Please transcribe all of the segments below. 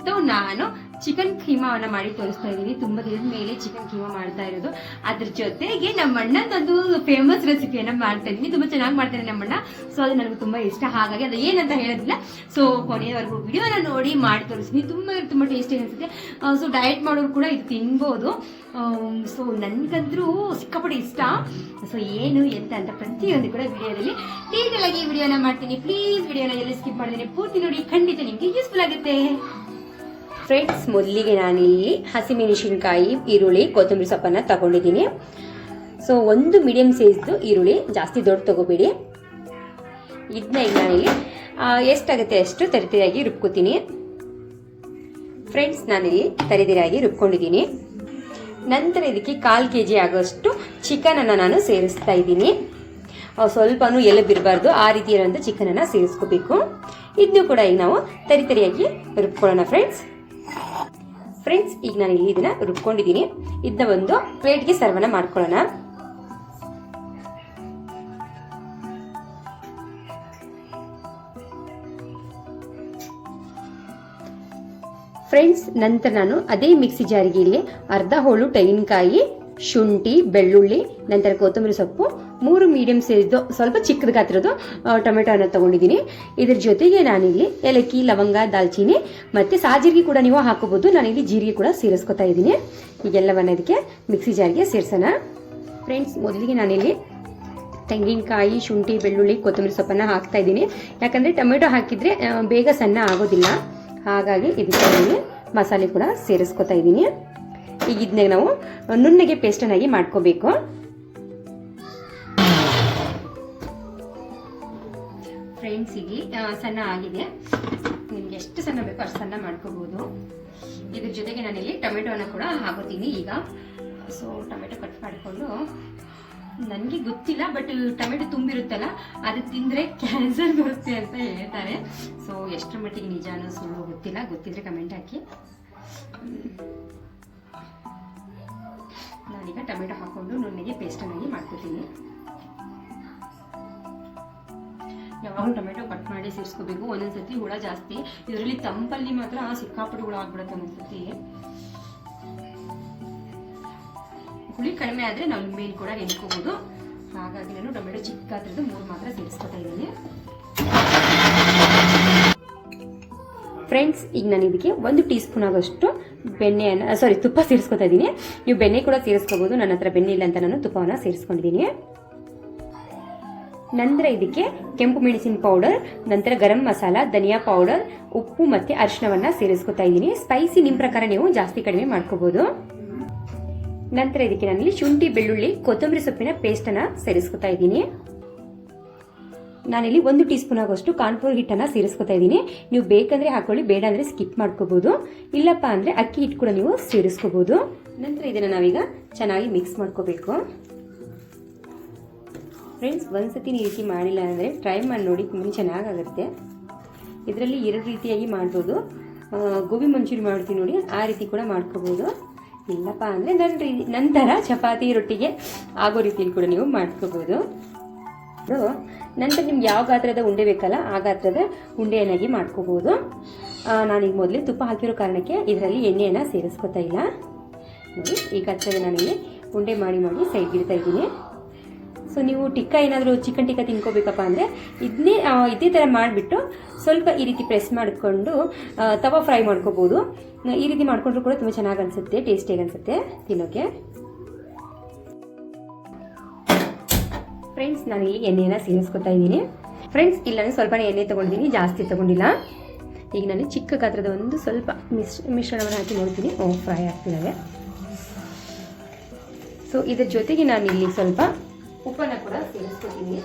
ಇವತ್ತು ನಾನು ಚಿಕನ್ ಕೀಮಾವನ್ನ ಮಾಡಿ ತೋರಿಸ್ತಾ ಇದ್ದೀನಿ. ತುಂಬಾ ದಿನದ ಮೇಲೆ ಚಿಕನ್ ಕೀಮಾ ಮಾಡ್ತಾ ಇರೋದು. ಅದ್ರ ಜೊತೆಗೆ ನಮ್ಮ ಅಣ್ಣನೊಂದು ಫೇಮಸ್ ರೆಸಿಪಿಯನ್ನ ಮಾಡ್ತಾ ಇದ್ದೀನಿ. ತುಂಬಾ ಚೆನ್ನಾಗಿ ಮಾಡ್ತಾರೆ ನಮ್ಮಣ್ಣ. ಸೊ ಅದು ನನಗೆ ತುಂಬಾ ಇಷ್ಟ. ಹಾಗಾಗಿ ಅದು ಏನಂತ ಹೇಳೋದಿಲ್ಲ. ಸೊ ಕೊನೆಯವರೆಗೂ ವಿಡಿಯೋನ ನೋಡಿ ಮಾಡಿ ತೋರಿಸ್ತೀನಿ. ತುಂಬಾ ಟೇಸ್ಟಿ ಅನ್ಸುತ್ತೆ. ಸೊ ಡಯಟ್ ಮಾಡೋರು ಕೂಡ ಇದು ತಿನ್ಬೋದು. ಸೊ ನನ್ಗಂದ್ರೂ ಸಿಕ್ಕಾಪಟ್ಟೆ ಇಷ್ಟ. ಸೊ ಏನು ಎಂತ ಅಂತ ಪ್ರತಿಯೊಂದು ಕೂಡ ವಿಡಿಯೋದಲ್ಲಿ ಡೀಟೇಲ್ ಆಗಿ ವಿಡಿಯೋನ ಮಾಡ್ತೀನಿ. ಪ್ಲೀಸ್ ವಿಡಿಯೋನ ಎಲ್ಲಿ ಸ್ಕಿಪ್ ಮಾಡಿದ್ರೆ ಪೂರ್ತಿ ನೋಡಿ, ಖಂಡಿತ ನಿಮ್ಗೆ ಯೂಸ್ಫುಲ್ ಆಗುತ್ತೆ. ಫ್ರೆಂಡ್ಸ್, ಮೊದಲಿಗೆ ನಾನಿಲ್ಲಿ ಹಸಿಮೆಣಸಿನಕಾಯಿ, ಈರುಳ್ಳಿ, ಕೊತ್ತಂಬರಿ ಸೊಪ್ಪನ್ನು ತಗೊಂಡಿದ್ದೀನಿ. ಸೊ ಒಂದು ಮೀಡಿಯಂ ಸೈಜ್ದು ಈರುಳ್ಳಿ, ಜಾಸ್ತಿ ದೊಡ್ಡ ತಗೋಬೇಡಿ. ಇದನ್ನ ಈಗ ನಾನಿಲ್ಲಿ ಎಷ್ಟಾಗುತ್ತೆ ಅಷ್ಟು ತರಿತರಿಯಾಗಿ ರುಬ್ಕೋತೀನಿ. ಫ್ರೆಂಡ್ಸ್, ನಾನಿಲ್ಲಿ ತರಿತರಿಯಾಗಿ ರುಬ್ಕೊಂಡಿದ್ದೀನಿ. ನಂತರ ಇದಕ್ಕೆ 1/4 kg ಆಗೋಷ್ಟು ಚಿಕನನ್ನು ನಾನು ಸೇರಿಸ್ತಾ ಇದ್ದೀನಿ. ಸ್ವಲ್ಪನೂ ಎಲೆ ಬಿರಬಾರ್ದು, ಆ ರೀತಿ ಇರೋಂಥ ಚಿಕನನ್ನು ಸೇರಿಸ್ಕೋಬೇಕು. ಇದನ್ನು ಕೂಡ ಈಗ ನಾವು ತರಿತರಿಯಾಗಿ ರುಬ್ಕೊಳ್ಳೋಣ. ಫ್ರೆಂಡ್ಸ್, ಈಗ ನಾನು ಇಲ್ಲಿ ಇದನ್ನ ರುಬ್ಕೊಂಡಿದ್ದೀನಿ. ಇದನ್ನ ಒಂದು ಪ್ಲೇಟ್ಗೆ ಸರ್ವನ್ನ ಮಾಡ್ಕೊಳ್ಳೋಣ. ಫ್ರೆಂಡ್ಸ್, ನಂತರ ನಾನು ಅದೇ ಮಿಕ್ಸಿ ಜಾರಿಗೆ ಇಲ್ಲಿ ಅರ್ಧ ಹೋಳು ತೆಂಗಿನಕಾಯಿ, ಶುಂಠಿ, ಬೆಳ್ಳುಳ್ಳಿ, ನಂತರ ಕೊತ್ತಂಬರಿ ಸೊಪ್ಪು, 3 ಮೀಡಿಯಂ ಸೈಜ್ದು ಸ್ವಲ್ಪ ಚಿಕ್ಕದ ಗಾತ್ರದ್ದು ಟೊಮೆಟೊನ ತಗೊಂಡಿದ್ದೀನಿ. ಇದ್ರ ಜೊತೆಗೆ ನಾನಿಲ್ಲಿ ಏಲಕ್ಕಿ, ಲವಂಗ, ದಾಲ್ಚಿನ್ನಿ ಮತ್ತು ಸಾಜೀರಿಗೆ ಕೂಡ ನೀವು ಹಾಕೋಬಹುದು. ನಾನಿಲ್ಲಿ ಜೀರಿಗೆ ಕೂಡ ಸೇರಿಸ್ಕೊತಾ ಇದ್ದೀನಿ. ಈಗೆಲ್ಲವನ್ನ ಇದಕ್ಕೆ ಮಿಕ್ಸಿ ಜಾರಿಗೆ ಸೇರಿಸೋಣ. ಫ್ರೆಂಡ್ಸ್, ಮೊದಲಿಗೆ ನಾನಿಲ್ಲಿ ತೆಂಗಿನಕಾಯಿ, ಶುಂಠಿ, ಬೆಳ್ಳುಳ್ಳಿ, ಕೊತ್ತಂಬರಿ ಸೊಪ್ಪನ್ನು ಹಾಕ್ತಾ ಇದ್ದೀನಿ. ಯಾಕಂದರೆ ಟೊಮೆಟೊ ಹಾಕಿದರೆ ಬೇಗ ಸಣ್ಣ ಆಗೋದಿಲ್ಲ. ಹಾಗಾಗಿ ಇದಕ್ಕೆ ಮಸಾಲೆ ಕೂಡ ಸೇರಿಸ್ಕೊತಾ ಇದ್ದೀನಿ. ಈಗ ಇದನ್ನ ನಾವು ನುಣ್ಣಗೆ ಪೇಸ್ಟನ್ನಾಗಿ ಮಾಡ್ಕೋಬೇಕು. ಫ್ರೆಂಡ್ಸ್, ಇಲ್ಲಿ ಸಣ್ಣ ಆಗಿದೆ. ನಿಮ್ಗೆ ಎಷ್ಟು ಸಣ್ಣ ಬೇಕೋ ಅಷ್ಟು ಸಣ್ಣ ಮಾಡ್ಕೋಬಹುದು. ಇದ್ರ ಜೊತೆಗೆ ನಾನಿಲ್ಲಿ ಟೊಮೆಟೊನ ಕೂಡ ಹಾಕೋತೀನಿ ಈಗ. ಸೊ ಟೊಮೆಟೊ ಕಟ್ ಮಾಡಿಕೊಂಡು, ನನಗೆ ಗೊತ್ತಿಲ್ಲ, ಬಟ್ ಟೊಮೆಟೊ ತುಂಬಿರುತ್ತಲ್ಲ ಅದು ತಿಂದರೆ ಕ್ಯಾನ್ಸರ್ ಬರುತ್ತೆ ಅಂತ ಹೇಳ್ತಾರೆ. ಸೊ ಎಷ್ಟರ ಮಟ್ಟಿಗೆ ನಿಜಾನೋ ಸುಳ್ಳು ಗೊತ್ತಿಲ್ಲ. ಗೊತ್ತಿದ್ರೆ ಕಮೆಂಟ್ ಹಾಕಿ. ನಾನೀಗ ಟೊಮೆಟೊ ಹಾಕೊಂಡು ನುಣ್ಣಗೆ ಪೇಸ್ಟನ್ನಾಗಿ ಮಾಡ್ಕೊತೀನಿ. ಯಾವಾಗಲೂ ಟೊಮೆಟೊ ಕಟ್ ಮಾಡಿ ಸೇರಿಸ್ಕೋಬೇಕು. ಒಂದೊಂದ್ಸತಿ ಹುಳ ಜಾಸ್ತಿ, ಇದರಲ್ಲಿ ತಂಪಲ್ಲಿ ಮಾತ್ರ ಸಿಕ್ಕಾಪಟ್ಟೆ ಹುಳ ಆಗ್ಬಿಡುತ್ತೆ. ಒಂದೊಂದ್ಸತಿ ಹುಳಿ ಕಡಿಮೆ ಆದರೆ ನಾವು ಮೇಲೆ ಕೂಡ ನೆನ್ಕೋಬಹುದು. ಹಾಗಾಗಿ ನಾನು ಟೊಮೆಟೊ ಚಿಕ್ಕ ಗಾತ್ರದ್ದು 3 ಮಾತ್ರ ಸೇರಿಸ್ಕೊತಾ ಇದ್ದೀನಿ. ಫ್ರೆಂಡ್ಸ್, ಈಗ ನಾನು ಇದಕ್ಕೆ 1 ಟೀ ಸ್ಪೂನ್ ಆಗೋಷ್ಟು ತುಪ್ಪ ಸೇರಿಸ್ಕೊತಾ ಇದ್ದೀನಿ. ನೀವು ಬೆಣ್ಣೆ ಕೂಡ ಸೇರಿಸ್ಕೋಬಹುದು. ನನ್ನ ಹತ್ರ ಬೆಣ್ಣೆ ಇಲ್ಲ ಅಂತ ನಾನು ತುಪ್ಪವನ್ನು ಸೇರಿಸ್ಕೊಂಡಿದ್ದೀನಿ. ನಂತರ ಇದಕ್ಕೆ ಕೆಂಪು ಮೆಣಸಿನ ಪೌಡರ್, ನಂತರ ಗರಂ ಮಸಾಲ, ಧನಿಯಾ ಪೌಡರ್, ಉಪ್ಪು ಮತ್ತು ಅರಿಶಿನವನ್ನು ಸೇರಿಸ್ಕೊತಾ ಇದ್ದೀನಿ. ಸ್ಪೈಸಿ ನಿಮ್ಮ ಪ್ರಕಾರ ನೀವು ಜಾಸ್ತಿ ಕಡಿಮೆ ಮಾಡ್ಕೋಬಹುದು. ನಂತರ ಇದಕ್ಕೆ ನಾನಿಲ್ಲಿ ಶುಂಠಿ, ಬೆಳ್ಳುಳ್ಳಿ, ಕೊತ್ತಂಬರಿ ಸೊಪ್ಪಿನ ಪೇಸ್ಟನ್ನು ಸೇರಿಸ್ಕೊತಾ ಇದ್ದೀನಿ. ನಾನಿಲ್ಲಿ 1 ಟೀ ಸ್ಪೂನ್ ಆಗೋಷ್ಟು ಕಾರ್ನ್ಫ್ಲೋರ್ ಹಿಟ್ಟನ್ನು ಸೇರಿಸ್ಕೊತಾ ಇದ್ದೀನಿ. ನೀವು ಬೇಕಂದ್ರೆ ಹಾಕೊಳ್ಳಿ, ಬೇಡ ಅಂದರೆ ಸ್ಕಿಪ್ ಮಾಡ್ಕೋಬಹುದು. ಇಲ್ಲಪ್ಪ ಅಂದರೆ ಅಕ್ಕಿ ಹಿಟ್ಟು ಕೂಡ ನೀವು ಸೇರಿಸ್ಕೋಬಹುದು. ನಂತರ ಇದನ್ನು ನಾವೀಗ ಚೆನ್ನಾಗಿ ಮಿಕ್ಸ್ ಮಾಡ್ಕೋಬೇಕು. ಫ್ರೆಂಡ್ಸ್, ಒಂದ್ಸತಿ ಈ ರೀತಿ ಮಾಡಿಲ್ಲ ಅಂದರೆ ಟ್ರೈ ಮಾಡಿ ನೋಡಿ, ತುಂಬ ಚೆನ್ನಾಗಾಗುತ್ತೆ. ಇದರಲ್ಲಿ 2 ರೀತಿಯಾಗಿ ಮಾಡ್ಬೋದು. ಗೋಬಿ ಮಂಚೂರಿ ಮಾಡ್ತೀವಿ ನೋಡಿ, ಆ ರೀತಿ ಕೂಡ ಮಾಡ್ಕೋಬೋದು. ಇಲ್ಲಪ್ಪ ಅಂದರೆ ನಂತರ ಚಪಾತಿ, ರೊಟ್ಟಿಗೆ ಆಗೋ ರೀತಿಯಲ್ಲಿ ಕೂಡ ನೀವು ಮಾಡ್ಕೋಬೋದು. ನಂತರ ನಿಮ್ಗೆ ಯಾವ ಗಾತ್ರದ ಉಂಡೆ ಬೇಕಲ್ಲ ಆ ಗಾತ್ರದ ಉಂಡೆಯನ್ನಾಗಿ ಮಾಡ್ಕೋಬೋದು. ನಾನೀಗ ಮೊದಲೇ ತುಪ್ಪ ಹಾಕಿರೋ ಕಾರಣಕ್ಕೆ ಇದರಲ್ಲಿ ಎಣ್ಣೆಯನ್ನು ಸೇರಿಸ್ಕೊತಾ ಇಲ್ಲ. ನೋಡಿ, ಈ ಗಾತ್ರದ ನಾನಿಲ್ಲಿ ಉಂಡೆ ಮಾಡಿ ಸೈಡ್ಗೆ ಇಡ್ತಾ ಇದ್ದೀನಿ. ಸೊ ನೀವು ಟಿಕ್ಕಾ ಏನಾದರೂ ಚಿಕನ್ ಟಿಕ್ಕಾ ತಿನ್ಕೋಬೇಕಪ್ಪ ಅಂದರೆ ಇದೇ ಥರ ಮಾಡಿಬಿಟ್ಟು ಸ್ವಲ್ಪ ಈ ರೀತಿ ಪ್ರೆಸ್ ಮಾಡಿಕೊಂಡು ತವಾ ಫ್ರೈ ಮಾಡ್ಕೋಬೋದು. ಈ ರೀತಿ ಮಾಡ್ಕೊಂಡ್ರೂ ಕೂಡ ತುಂಬ ಚೆನ್ನಾಗಿ ಅನಿಸುತ್ತೆ, ಟೇಸ್ಟಿಯಾಗಿ ಅನಿಸುತ್ತೆ ತಿನ್ನೋಕ್ಕೆ. ಫ್ರೆಂಡ್ಸ್, ನಾನಿಲ್ಲಿ ಎಣ್ಣೆಯನ್ನು ಸೇರಿಸ್ಕೊತಾ ಇದ್ದೀನಿ. ಫ್ರೆಂಡ್ಸ್, ಇಲ್ಲಿ ನಾನು ಸ್ವಲ್ಪ ಎಣ್ಣೆ ತೊಗೊಂಡಿದ್ದೀನಿ, ಜಾಸ್ತಿ ತೊಗೊಂಡಿಲ್ಲ. ಈಗ ನಾನು ಚಿಕ್ಕ ಗಾತ್ರದ ಒಂದು ಸ್ವಲ್ಪ ಮಿಶ್ರಣವನ್ನು ಹಾಕಿ ನೋಡ್ತೀನಿ. ಫ್ರೈ ಆಗ್ತಿದ್ದಾವೆ. ಸೊ ಇದ್ರ ಜೊತೆಗೆ ನಾನಿಲ್ಲಿ ಸ್ವಲ್ಪ ಉಪ್ಪನ್ನು ಕೂಡ ಸೇರಿಸ್ಕೊತೀನಿ.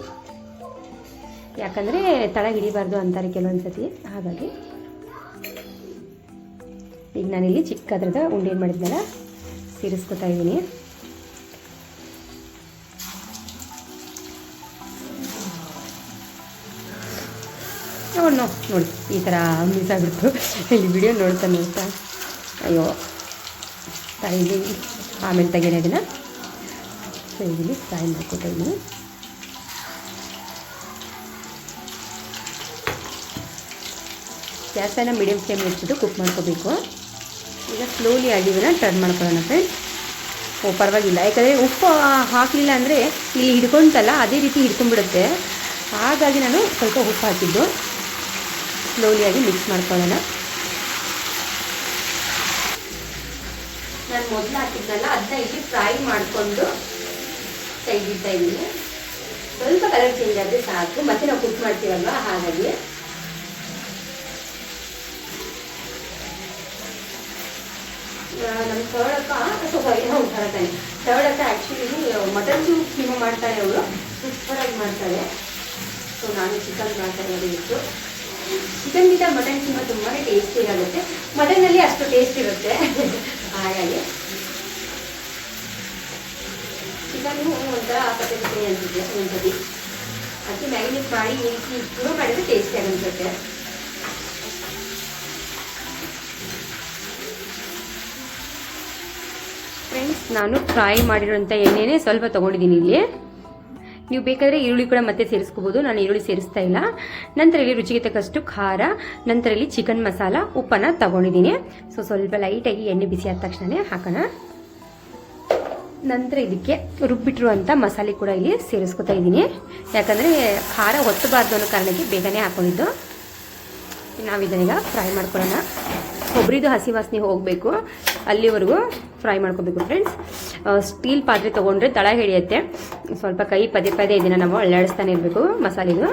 ಯಾಕಂದರೆ ತಳ ಹಿಡಿಬಾರ್ದು ಅಂತಾರೆ ಕೆಲವೊಂದ್ಸತಿ. ಹಾಗಾಗಿ ಈಗ ನಾನಿಲ್ಲಿ ಚಿಕ್ಕ ಗಾತ್ರದ ಉಂಡೆ ಏನು ಮಾಡಿದ್ನಲ್ಲ ಸೇರಿಸ್ಕೊತಾ ಇದ್ದೀನಿ. ನೋಡಿ, ಈ ಥರ ಮಿಸ್ ಆಗಿಬಿಡ್ತು. ಇಲ್ಲಿ ವಿಡಿಯೋ ನೋಡ್ತಾ ಅಯ್ಯೋ ಇಲ್ಲಿ ಆಮೇಲೆ ತೆಗೆಯೋಣ ಇದನ್ನು. ಸೊ ಇಲ್ಲಿ ಫ್ರೈ ಮಾಡ್ಕೊತಾ ಇದ್ದೀನಿ. ಗ್ಯಾಸನ್ನು ಮೀಡಿಯಮ್ ಫ್ಲೇಮ್ ಇಟ್ಬಿಟ್ಟು ಕುಕ್ ಮಾಡ್ಕೋಬೇಕು. ಈಗ ಸ್ಲೋಲಿ ಆಗಿ ಇದನ್ನು ಟರ್ನ್ ಮಾಡ್ಕೊಳ್ಳೋಣ ಫ್ರೆಂಡ್ಸ್. ಪರವಾಗಿಲ್ಲ, ಯಾಕಂದರೆ ಉಪ್ಪು ಹಾಕಲಿಲ್ಲ ಅಂದರೆ ಇಲ್ಲಿ ಹಿಡ್ಕೊಳ್ತಲ್ಲ ಅದೇ ರೀತಿ ಹಿಡ್ಕೊಂಡ್ಬಿಡುತ್ತೆ. ಹಾಗಾಗಿ ನಾನು ಸ್ವಲ್ಪ ಉಪ್ಪು ಹಾಕಿದ್ದು. ಸ್ಲೋಲಿಯಾಗಿ ಮಿಕ್ಸ್ ಮಾಡ್ಕೊಳ್ಳೋಣ. ನಾನು ಮೊದಲು ಹಾಕಿದ್ನಲ್ಲ ಅದನ್ನ ಇಲ್ಲಿ ಫ್ರೈ ಮಾಡಿಕೊಂಡು ತೆಗೆದಿಡ್ತಾ ಇದ್ದೀನಿ. ಸ್ವಲ್ಪ ಕಲರ್ ಚೇಂಜ್ ಆದರೆ ಸಾಕು, ಮತ್ತೆ ನಾವು ಕುಕ್ ಮಾಡ್ತೀವಲ್ವ ಹಾಗಾಗಿ. ನಮ್ಮ ತವಳಕ್ಕ ಅಥವಾ ನಾವು ತರತಾನೆ ತವಳಕ್ಕ ಆ್ಯಕ್ಚುಲಿ ಮಟನ್ ಕೀಮಾ ಮಾಡ್ತಾರೆ, ಅವರು ಸೂಪರಾಗಿ ಮಾಡ್ತಾರೆ. ಸೊ ನಾನು ಚಿಕನ್ ಮಾಡ್ತಾರೆ ಇತ್ತು. ಚಿಕನ್ಗಿಂತ ಮಟನ್ ಕೀಮಾ ತುಂಬಾ ಟೇಸ್ಟಿ ಆಗುತ್ತೆ. ಮಟನ್ನಲ್ಲಿ ಅಷ್ಟು ಟೇಸ್ಟ್ ಇರುತ್ತೆ ಹಾಗಾಗಿ ಚಿಕನ್ನು ಒಂಥರ ಪತ್ತೆ ಅನ್ಸುತ್ತೆ ಒಂದ್ಸತಿ. ಅದಕ್ಕೆ ಮ್ಯಾರಿನೇಟ್ ಮಾಡಿ ಈ ರೀತಿ ಕೀಮಾ ಮಾಡಿದ್ರೆ ಟೇಸ್ಟಿಯಾಗಿ ಅನ್ಸುತ್ತೆ. ಫ್ರೆಂಡ್ಸ್, ನಾನು ಫ್ರೈ ಮಾಡಿರೋಂಥ ಎಣ್ಣೆನೇ ಸ್ವಲ್ಪ ತೊಗೊಂಡಿದ್ದೀನಿ ಇಲ್ಲಿ. ನೀವು ಬೇಕಾದರೆ ಈರುಳ್ಳಿ ಕೂಡ ಮತ್ತೆ ಸೇರಿಸ್ಕೋಬೋದು. ನಾನು ಈರುಳ್ಳಿ ಸೇರಿಸ್ತಾ ಇಲ್ಲ. ನಂತರ ಇಲ್ಲಿ ರುಚಿಗೆ ತಕ್ಕಷ್ಟು ಖಾರ, ನಂತರ ಇಲ್ಲಿ ಚಿಕನ್ ಮಸಾಲ, ಉಪ್ಪನ್ನು ತೊಗೊಂಡಿದ್ದೀನಿ. ಸೊ ಸ್ವಲ್ಪ ಲೈಟಾಗಿ ಎಣ್ಣೆ ಬಿಸಿ ಆದ ತಕ್ಷಣ ಹಾಕೋಣ. ನಂತರ ಇದಕ್ಕೆ ರುಬ್ಬಿಟ್ಟಿರುವಂಥ ಮಸಾಲೆ ಕೂಡ ಇಲ್ಲಿ ಸೇರಿಸ್ಕೊತಾ ಇದ್ದೀನಿ. ಯಾಕಂದರೆ ಖಾರ ಹೊತ್ತಬಾರ್ದು ಅನ್ನೋ ಕಾರಣಕ್ಕೆ ಬೇಗನೆ ಹಾಕೊಂಡಿದ್ದು. ನಾವು ಇದನ್ನೀಗ ಫ್ರೈ ಮಾಡ್ಕೊಳ್ಳೋಣ. ಕೊಬ್ಬರಿದು ಹಸಿ ವಾಸನೆ ಹೋಗಬೇಕು, ಅಲ್ಲಿವರೆಗೂ ಫ್ರೈ ಮಾಡ್ಕೋಬೇಕು ಫ್ರೆಂಡ್ಸ್. ಸ್ಟೀಲ್ ಪಾತ್ರೆ ತೊಗೊಂಡ್ರೆ ತಳ ಹಿಡಿಯುತ್ತೆ. ಸ್ವಲ್ಪ ಕೈ ಪದೇ ಪದೇ ಇದನ್ನು ನಾವು ಅಲ್ಲಾಡಿಸ್ತಾನೆ ಇರಬೇಕು ಮಸಾಲೆದು.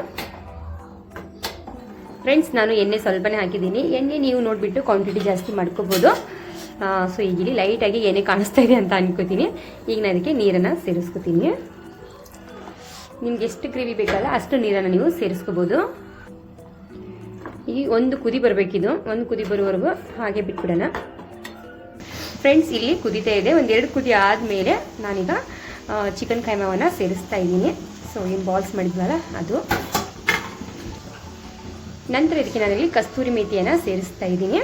ಫ್ರೆಂಡ್ಸ್, ನಾನು ಎಣ್ಣೆ ಸ್ವಲ್ಪನೇ ಹಾಕಿದ್ದೀನಿ. ಎಣ್ಣೆ ನೀವು ನೋಡಿಬಿಟ್ಟು ಕ್ವಾಂಟಿಟಿ ಜಾಸ್ತಿ ಮಾಡ್ಕೋಬೋದು. ಸೊ ಈಗ ಇಲ್ಲಿ ಲೈಟಾಗಿ ಎಣ್ಣೆ ಕಾಣಿಸ್ತಾ ಇದೆ ಅಂತ ಅನ್ಕೋತೀನಿ. ಈಗ ನಾನು ಅದಕ್ಕೆ ನೀರನ್ನು ಸೇರಿಸ್ಕೋತೀನಿ. ನಿಮ್ಗೆ ಎಷ್ಟು ಗ್ರೇವಿ ಬೇಕಲ್ಲ ಅಷ್ಟು ನೀರನ್ನು ನೀವು ಸೇರಿಸ್ಕೋಬೋದು. ಈಗ ಒಂದು ಕುದಿ ಬರಬೇಕಿದು. ಒಂದು ಕುದಿ ಬರುವವರೆಗೂ ಹಾಗೆ ಬಿಟ್ಬಿಡೋಣ. ಫ್ರೆಂಡ್ಸ್, ಇಲ್ಲಿ ಕುದಿತಾ ಇದೆ. ಒಂದೆರಡು ಕುದಿ ಆದಮೇಲೆ ನಾನೀಗ ಚಿಕನ್ ಕೈಮಾವನ್ನು ಸೇರಿಸ್ತಾ ಇದ್ದೀನಿ. ಸೊ ಏನು ಬಾಲ್ಸ್ ಮಾಡಿದ್ವಲ್ಲ ಅದು. ನಂತರ ಇದಕ್ಕೆ ನಾನಿಲ್ಲಿ ಕಸ್ತೂರಿ ಮೇಥಿಯನ್ನು ಸೇರಿಸ್ತಾ ಇದ್ದೀನಿ.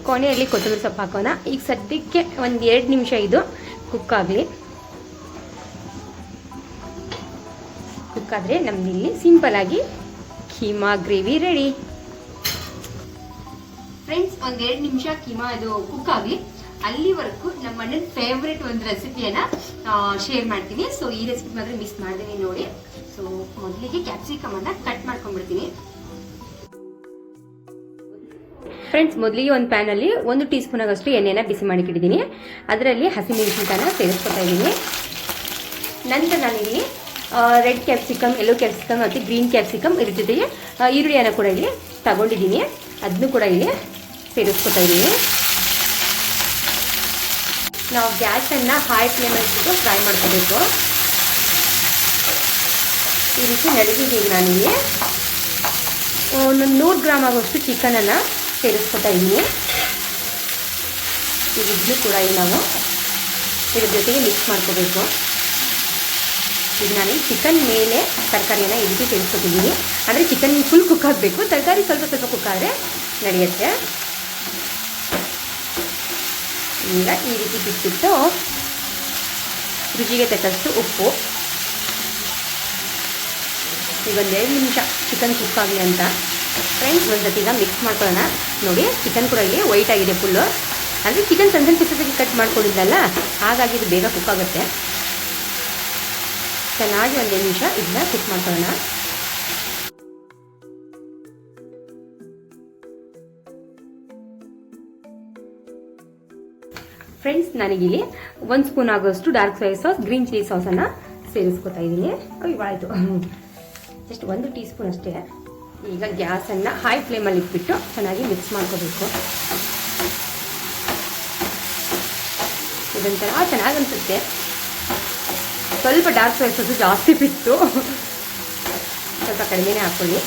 ಕೊನೆಯಲ್ಲಿ ಕೊತ್ತಂಬರಿ ಸೊಪ್ಪು ಹಾಕೋಣ. ಈಗ ಸದ್ಯಕ್ಕೆ ಒಂದು 2 ನಿಮಿಷ ಇದು ಕುಕ್ ಆಗಲಿ. ಕುಕ್ ಆದರೆ ನಮ್ಮದಿಲ್ಲಿ ಸಿಂಪಲ್ಲಾಗಿ ಕೀಮಾ ಗ್ರೇವಿ ರೆಡಿ. ಫ್ರೆಂಡ್ಸ್, ಒಂದು 2 ನಿಮಿಷ ಕೀಮಾ ಇದು ಕುಕ್ ಆಗಲಿ. ಅಲ್ಲಿವರೆಗೂ ನಮ್ಮ ಅಣ್ಣನ ಫೇವ್ರೇಟ್ ಒಂದು ರೆಸಿಪಿಯನ್ನು ಶೇರ್ ಮಾಡ್ತೀನಿ. ಸೊ ಈ ರೆಸಿಪಿ ಮಾತ್ರ ಮಿಸ್ ಮಾಡ್ತೀನಿ ನೋಡಿ. ಸೊ ಮೊದಲಿಗೆ ಕ್ಯಾಪ್ಸಿಕಮನ್ನು ಕಟ್ ಮಾಡ್ಕೊಂಡ್ಬಿಡ್ತೀನಿ. ಫ್ರೆಂಡ್ಸ್, ಮೊದಲಿಗೆ ಒಂದು ಪ್ಯಾನಲ್ಲಿ 1 ಟೀ ಸ್ಪೂನ್ ಆಗಷ್ಟು ಎಣ್ಣೆನ ಬಿಸಿ ಮಾಡಿಟ್ಟಿದ್ದೀನಿ. ಅದರಲ್ಲಿ ಹಸಿಮೆಣಸಿನಕಾಯಿನ ಸೇರಿಸ್ಕೊತಾ ಇದ್ದೀನಿ. ನಂತರ ನಾನಿಲ್ಲಿ ರೆಡ್ ಕ್ಯಾಪ್ಸಿಕಮ್, ಯೆಲ್ಲೋ ಕ್ಯಾಪ್ಸಿಕಮ್ ಮತ್ತು ಗ್ರೀನ್ ಕ್ಯಾಪ್ಸಿಕಮ್ ಇದ್ರ ಜೊತೆಗೆ ಈರುಳ್ಳಿಯನ್ನು ಕೂಡ ಇಲ್ಲಿ ತಗೊಂಡಿದ್ದೀನಿ. ಅದನ್ನು ಕೂಡ ಇಲ್ಲಿ ಸೇರಿಸ್ಕೊತಾ ಇದ್ದೀನಿ. ನಾವು ಗ್ಯಾಸನ್ನು ಹೈ ಫ್ಲೇಮಲ್ಲಿ ಇಟ್ಬಿಟ್ಟು ಫ್ರೈ ಮಾಡ್ಕೋಬೇಕು. ಈ ರೀತಿ ನಡೀತಿದೆ. ಈಗ ನಾನಿಲ್ಲಿ ಒಂದು 100 ಗ್ರಾಮ್ ಆಗೋಷ್ಟು ಚಿಕನನ್ನು ಸೇರಿಸ್ಕೊತಾ ಇದ್ದೀನಿ. ಇದನ್ನು ಕೂಡ ಈಗ ನಾವು ಇದ್ರ ಜೊತೆಗೆ ಮಿಕ್ಸ್ ಮಾಡ್ಕೋಬೇಕು. ಈಗ ನಾನು ಚಿಕನ್ ಮೇಲೆ ತರಕಾರಿಯನ್ನು ಈ ರೀತಿ ಸೇರಿಸ್ಕೊತಿದ್ದೀನಿ. ಅಂದರೆ ಚಿಕನ್ ಫುಲ್ ಕುಕ್ ಆಗಬೇಕು, ತರಕಾರಿ ಸ್ವಲ್ಪ ಸ್ವಲ್ಪ ಕುಕ್ ಆದರೆ ನಡೆಯುತ್ತೆ. ಈಗ ಈ ರೀತಿ ಬಿಟ್ಬಿಟ್ಟು ರುಚಿಗೆ ತಕ್ಕಷ್ಟು ಉಪ್ಪು. ಈಗ ಒಂದು 2 ನಿಮಿಷ ಚಿಕನ್ ಕುಕ್ ಆಗಲಿ ಅಂತ ಫ್ರೆಂಡ್ಸ್ ಒಂದು ಸತಿ ಈಗ ಮಿಕ್ಸ್ ಮಾಡ್ಕೊಳ್ಳೋಣ. ನೋಡಿ, ಚಿಕನ್ ಕೂಡ ಇಲ್ಲಿ ವೈಟ್ ಆಗಿದೆ ಫುಲ್ಲು. ಅಂದರೆ ಚಿಕನ್ ಸಣ್ಣ ಪೀಸಸ್ಸಾಗಿ ಕಟ್ ಮಾಡ್ಕೊಂಡಿದ್ದಲ್ಲ, ಹಾಗಾಗಿ ಇದು ಬೇಗ ಕುಕ್ ಆಗುತ್ತೆ. ಚೆನ್ನಾಗಿ 1 ನಿಮಿಷ ಇದನ್ನ ಕುಕ್ ಮಾಡ್ಕೊಳ್ಳೋಣ. ಫ್ರೆಂಡ್ಸ್, ನನಗಿಲ್ಲಿ 1 ಸ್ಪೂನ್ ಆಗೋಷ್ಟು dark soya sauce, green chilli ಸಾಸನ್ನು ಸೇರಿಸ್ಕೊತಾ ಇದ್ದೀನಿ. ಇವಾಯಿತು, ಜಸ್ಟ್ 1 ಟೀ ಸ್ಪೂನ್ ಅಷ್ಟೇ. ಈಗ ಗ್ಯಾಸನ್ನು ಹೈ ಫ್ಲೇಮಲ್ಲಿ ಇಟ್ಬಿಟ್ಟು ಚೆನ್ನಾಗಿ ಮಿಕ್ಸ್ ಮಾಡ್ಕೋಬೇಕು. ಇದೊಂಥರ ಚೆನ್ನಾಗಿ ಅನಿಸುತ್ತೆ. ಸ್ವಲ್ಪ ಡಾರ್ಕ್ ಸೋಯಾ ಸಾಸು ಜಾಸ್ತಿ ಬಿಟ್ಟು ಸ್ವಲ್ಪ ಕಡಿಮೆನೇ ಹಾಕ್ಕೊಳ್ಳಿ.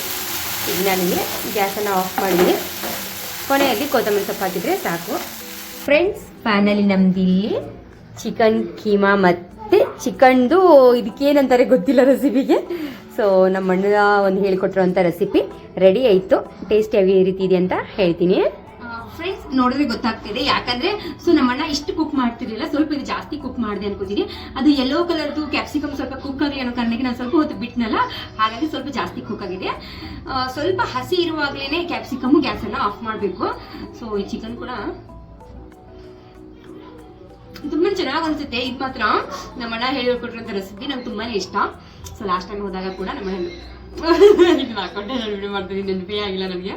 ಈಗ ನಾನಿಲ್ಲಿ ಗ್ಯಾಸನ್ನು ಆಫ್ ಮಾಡಿದ್ದೀನಿ. ಕೊನೆಯಲ್ಲಿ ಕೊತ್ತಂಬರಿ ಸೊಪ್ಪು ಹಾಕಿದರೆ ಸಾಕು. ಫ್ರೆಂಡ್ಸ್, ಪ್ಯಾನಲ್ಲಿ ನಮ್ದಿಲ್ಲಿ ಚಿಕನ್ ಕೀಮಾ ಮತ್ತು ಚಿಕನ್ದು ಇದಕ್ಕೇನಂತಾರೆ ಗೊತ್ತಿಲ್ಲ ರೆಸಿಪಿಗೆ. ಸೊ ನಮ್ಮ ಅಣ್ಣ ಒಂದು ಹೇಳಿಕೊಟ್ಟಿರೋಂಥ ರೆಸಿಪಿ ರೆಡಿ ಆಯಿತು. ಟೇಸ್ಟ್ ಯಾವ ರೀತಿ ಇದೆ ಅಂತ ಹೇಳ್ತೀನಿ. ಫ್ರೆಂಡ್ಸ್, ನೋಡಿದ್ರೆ ಗೊತ್ತಾಗ್ತಿದೆ, ಯಾಕಂದ್ರೆ ಸೊ ನಮ್ಮಣ್ಣ ಇಷ್ಟು ಕುಕ್ ಮಾಡ್ತಿರ್ಲಿಲ್ಲ, ಸ್ವಲ್ಪ ಇದು ಜಾಸ್ತಿ ಕುಕ್ ಮಾಡಿದೆ ಅನ್ಕೋತೀನಿ. ಅದು ಯೆಲ್ಲೋ ಕಲರ್ದು ಕ್ಯಾಪ್ಸಿಕಮ್ ಸ್ವಲ್ಪ ಕುಕ್ ಆಗಲಿ ಅನ್ನೋ ಕಾರಣಕ್ಕೆ ನಾನು ಸ್ವಲ್ಪ ಹೊತ್ತು ಬಿಟ್ನಲ್ಲ, ಹಾಗಾಗಿ ಸ್ವಲ್ಪ ಜಾಸ್ತಿ ಕುಕ್ ಆಗಿದೆ. ಸ್ವಲ್ಪ ಹಸಿ ಇರುವಾಗಲೇ ಕ್ಯಾಪ್ಸಿಕಮ್ ಗ್ಯಾಸನ್ನು ಆಫ್ ಮಾಡಬೇಕು. ಸೊ ಈ ಚಿಕನ್ ಕೂಡ ತುಂಬಾ ಚೆನ್ನಾಗಿ ಅನ್ಸುತ್ತೆ. ಇದು ಮಾತ್ರ ನಮ್ಮಣ್ಣ ಹೇಳಿಕೊಟ್ಟಿರೋಂಥ ರೆಸಿಪಿ ನಂಗೆ ತುಂಬಾನೇ ಇಷ್ಟ. ಸೊ ಲಾಸ್ಟ್ ಟೈಮ್ ಹೋದಾಗ ಕೂಡ ನಮ್ಮ ಇದನ್ನ ಹಾಕೊಂಡೆ ನಾನು ವಿಡಿಯೋ ಮಾಡ್ತೀನಿ, ನೆನಪೇ ಆಗಿಲ್ಲ ನನಗೆ.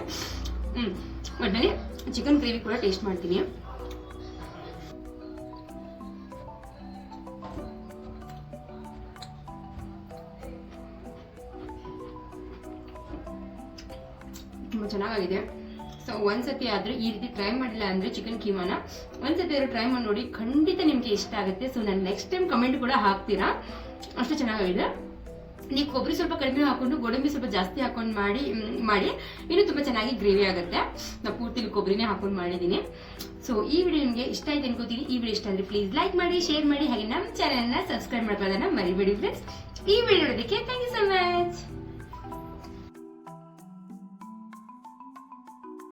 ಒಟ್ಟಲ್ಲಿ ಚಿಕನ್ ಗ್ರೇವಿ ಕೂಡ ಟೇಸ್ಟ್ ಮಾಡ್ತೀನಿ. ತುಂಬ ಚೆನ್ನಾಗಿದೆ. ಸೊ ಒಂದ್ಸತಿ ಆದ್ರೂ ಈ ರೀತಿ ಟ್ರೈ ಮಾಡಿಲ್ಲ ಅಂದ್ರೆ ಚಿಕನ್ ಕೀಮಾನ ಒಂದ್ಸತಿ ಆದ್ರೂ ಟ್ರೈ ಮಾಡಿ ನೋಡಿ, ಖಂಡಿತ ನಿಮ್ಗೆ ಇಷ್ಟ ಆಗುತ್ತೆ. ಸೊ ನಾನು ನೆಕ್ಸ್ಟ್ ಟೈಮ್ ಕಮೆಂಟ್ ಕೂಡ ಹಾಕ್ತೀರಾ, ಅಷ್ಟು ಚೆನ್ನಾಗಿದೆ. ನೀವು ಕೊಬ್ಬರಿ ಸ್ವಲ್ಪ ಕಡಿಮೆ ಹಾಕೊಂಡು ಗೋಡಂಬಿ ಸ್ವಲ್ಪ ಜಾಸ್ತಿ ಹಾಕೊಂಡು ಮಾಡಿ ಇನ್ನೂ ತುಂಬ ಚೆನ್ನಾಗಿ ಗ್ರೇವಿ ಆಗುತ್ತೆ. ನಾನು ಪೂರ್ತಿ ಕೊಬ್ಬರಿನೇ ಹಾಕೊಂಡು ಮಾಡಿದ್ದೀನಿ. ಸೊ ಈ ವಿಡಿಯೋ ನಿಮಗೆ ಇಷ್ಟ ಆಯ್ತು ಅನ್ಕೋತೀನಿ. ಈ ವಿಡಿಯೋ ಇಷ್ಟ ಅಂದರೆ ಪ್ಲೀಸ್ ಲೈಕ್ ಮಾಡಿ, ಶೇರ್ ಮಾಡಿ, ಹಾಗೆ ನಮ್ಮ ಚಾನಲ್ನ ಸಬ್ಸ್ಕ್ರೈಬ್ ಮಾಡ್ಕೊಳ್ಳೋದನ್ನ ಮರಿಬೇಡಿ ಫ್ರೆಂಡ್ಸ್. ಈ ವಿಡಿಯೋ ನೋಡೋದಕ್ಕೆ ಥ್ಯಾಂಕ್ ಯು ಸೊ ಮಚ್.